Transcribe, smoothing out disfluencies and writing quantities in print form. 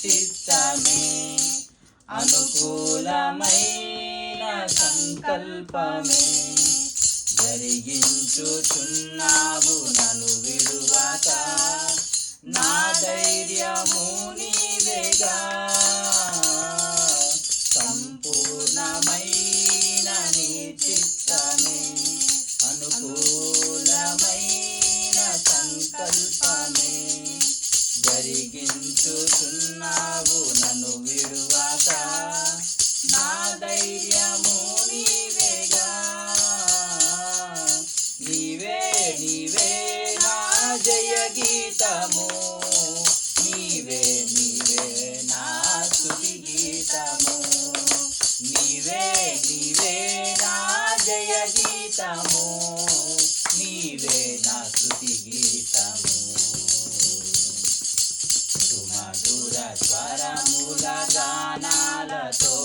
చిత్తమే అనుకూలమైన సంకల్పమే జరిగించుచున్నావు నన్ను విడువక నా ధైర్యము నీవేగా సంపూర్ణమైన నీ చిత్తమే అనుకూలమైన సంకల్పమే జరిగించుచున్నావు నన్ను విడువక నా ధైర్యము నీవేగా నీవే నీవే నా జయ గీతము నీవే నీవే నా స్తుతి గీతము నీవే నీవే నా జయ గీతము నీవే నా స్తుతి గీతము సుమధుర స్వరముల గానాలతో